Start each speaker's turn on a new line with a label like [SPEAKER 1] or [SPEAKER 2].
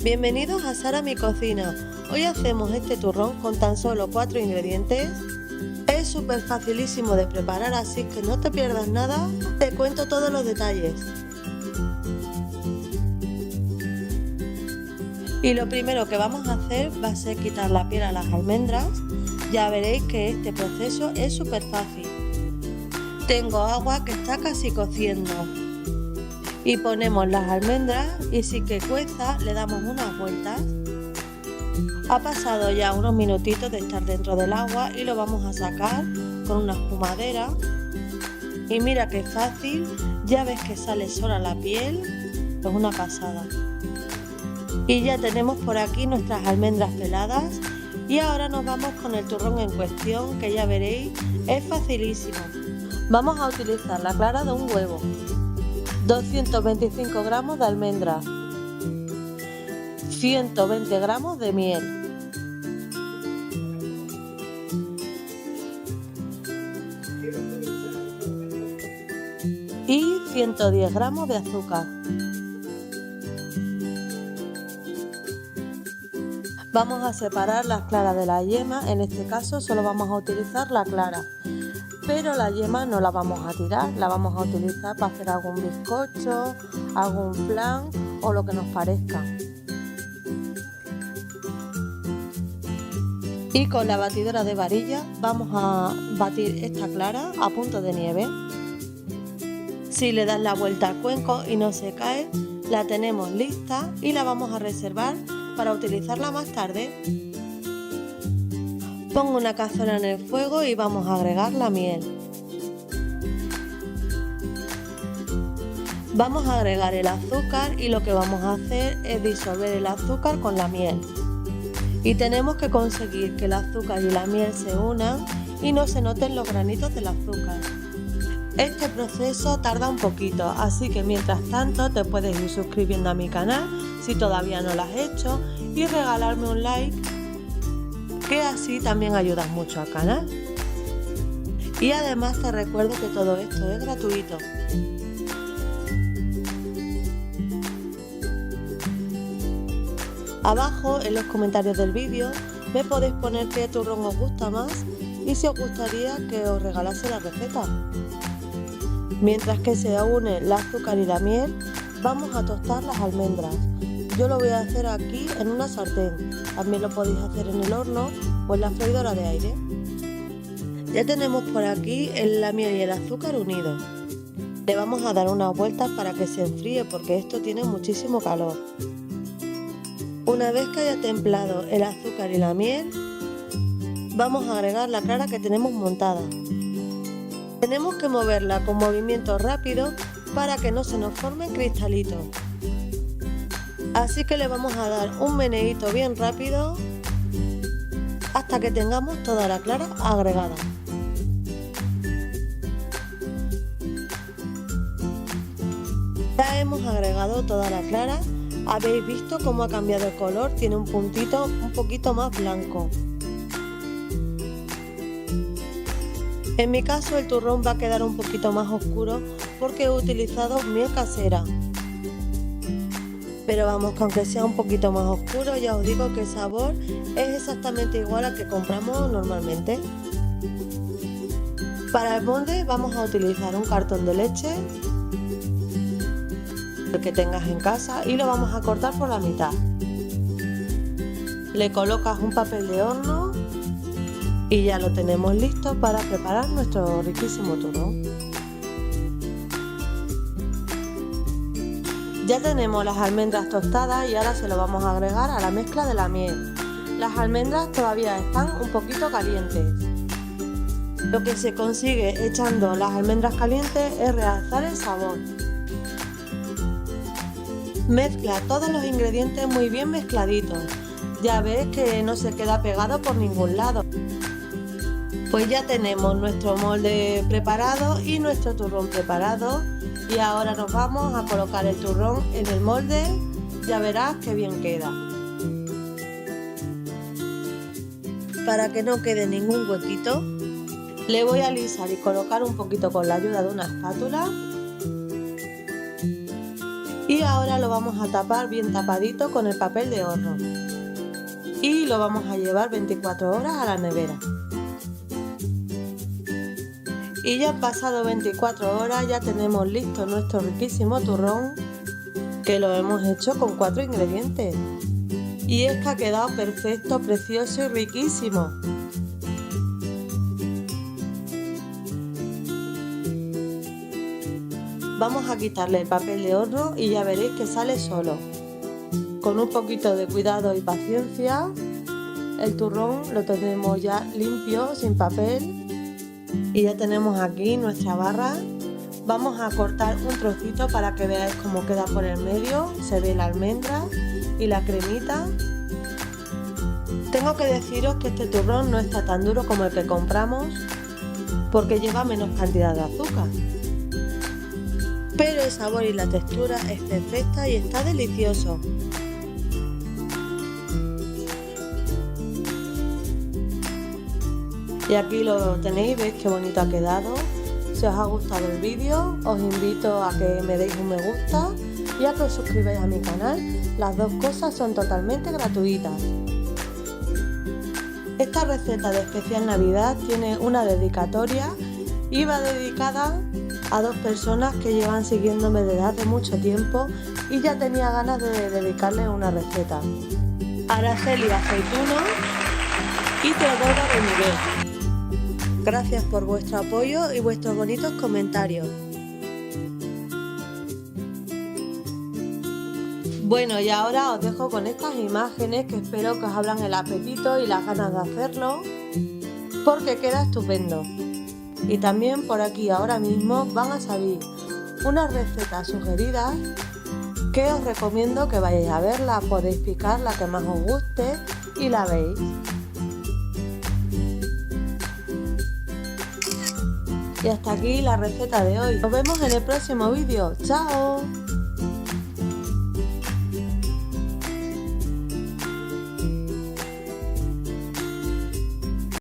[SPEAKER 1] Bienvenidos a Sara Mi Cocina. Hoy hacemos este turrón con tan solo 4 ingredientes. Es súper facilísimo de preparar, así que no te pierdas nada. Te cuento todos los detalles. Y lo primero que vamos a hacer va a ser quitar la piel a las almendras. Ya veréis que este proceso es súper fácil. Tengo agua que está casi cociendo. Y ponemos las almendras y si que cueza le damos unas vueltas. Ha pasado ya unos minutitos de estar dentro del agua y lo vamos a sacar con una espumadera. Y mira qué fácil, ya ves que sale sola la piel, es una pasada. Y ya tenemos por aquí nuestras almendras peladas y ahora nos vamos con el turrón en cuestión, que ya veréis es facilísimo. Vamos a utilizar la clara de un huevo, 225 gramos de almendras, 120 gramos de miel, y 110 gramos de azúcar. Vamos a separar las claras de la yema, en este caso solo vamos a utilizar la clara, pero la yema no la vamos a tirar, la vamos a utilizar para hacer algún bizcocho, algún flan o lo que nos parezca. Y con la batidora de varilla vamos a batir esta clara a punto de nieve. Si le das la vuelta al cuenco y no se cae, la tenemos lista y la vamos a reservar para utilizarla más tarde. Pongo una cazuela en el fuego y vamos a agregar la miel. Vamos a agregar el azúcar y lo que vamos a hacer es disolver el azúcar con la miel. Y tenemos que conseguir que el azúcar y la miel se unan y no se noten los granitos del azúcar. Este proceso tarda un poquito, así que mientras tanto te puedes ir suscribiendo a mi canal si todavía no lo has hecho y regalarme un like, que así también ayudas mucho al canal. Y además te recuerdo que todo esto es gratuito. Abajo en los comentarios del vídeo me podéis poner qué turrón os gusta más y si os gustaría que os regalase la receta. Mientras que se une el azúcar y la miel, vamos a tostar las almendras. Yo lo voy a hacer aquí en una sartén, también lo podéis hacer en el horno o en la freidora de aire. Ya tenemos por aquí la miel y el azúcar unidos. Le vamos a dar unas vueltas para que se enfríe porque esto tiene muchísimo calor. Una vez que haya templado el azúcar y la miel, vamos a agregar la clara que tenemos montada. Tenemos que moverla con movimientos rápidos para que no se nos formen cristalitos. Así que le vamos a dar un meneíto bien rápido hasta que tengamos toda la clara agregada. Ya hemos agregado toda la clara. Habéis visto cómo ha cambiado el color, tiene un puntito un poquito más blanco. En mi caso el turrón va a quedar un poquito más oscuro porque he utilizado miel casera. Pero vamos, que aunque sea un poquito más oscuro, ya os digo que el sabor es exactamente igual al que compramos normalmente. Para el molde vamos a utilizar un cartón de leche, el que tengas en casa, y lo vamos a cortar por la mitad. Le colocas un papel de horno y ya lo tenemos listo para preparar nuestro riquísimo turrón. Ya tenemos las almendras tostadas y ahora se lo vamos a agregar a la mezcla de la miel. Las almendras todavía están un poquito calientes. Lo que se consigue echando las almendras calientes es realzar el sabor. Mezcla todos los ingredientes muy bien mezcladitos. Ya ves que no se queda pegado por ningún lado. Pues ya tenemos nuestro molde preparado y nuestro turrón preparado. Y ahora nos vamos a colocar el turrón en el molde. Ya verás qué bien queda. Para que no quede ningún huequito, le voy a alisar y colocar un poquito con la ayuda de una espátula. Y ahora lo vamos a tapar bien tapadito con el papel de horno. Y lo vamos a llevar 24 horas a la nevera. Y ya han pasado 24 horas, ya tenemos listo nuestro riquísimo turrón, que lo hemos hecho con 4 ingredientes. Y es que ha quedado perfecto, precioso y riquísimo. Vamos a quitarle el papel de horno y ya veréis que sale solo. Con un poquito de cuidado y paciencia, el turrón lo tenemos ya limpio, sin papel. Y ya tenemos aquí nuestra barra. Vamos a cortar un trocito para que veáis cómo queda por el medio. Se ve la almendra y la cremita. Tengo que deciros que este turrón no está tan duro como el que compramos, porque lleva menos cantidad de azúcar. Pero el sabor y la textura es perfecta y está delicioso. Y aquí lo tenéis, veis qué bonito ha quedado. Si os ha gustado el vídeo, os invito a que me deis un me gusta y a que os suscribáis a mi canal. Las dos cosas son totalmente gratuitas. Esta receta de especial Navidad tiene una dedicatoria y va dedicada a 2 personas que llevan siguiéndome desde hace mucho tiempo y ya tenía ganas de dedicarles una receta. Araceli Aceituno y Teodora Beniguet. Gracias por vuestro apoyo y vuestros bonitos comentarios. Bueno, y ahora os dejo con estas imágenes que espero que os abran el apetito y las ganas de hacerlo, porque queda estupendo. Y también por aquí ahora mismo van a salir unas recetas sugeridas que os recomiendo que vayáis a verla. Podéis picar la que más os guste y la veis. Y hasta aquí la receta de hoy. Nos vemos en el próximo vídeo. ¡Chao!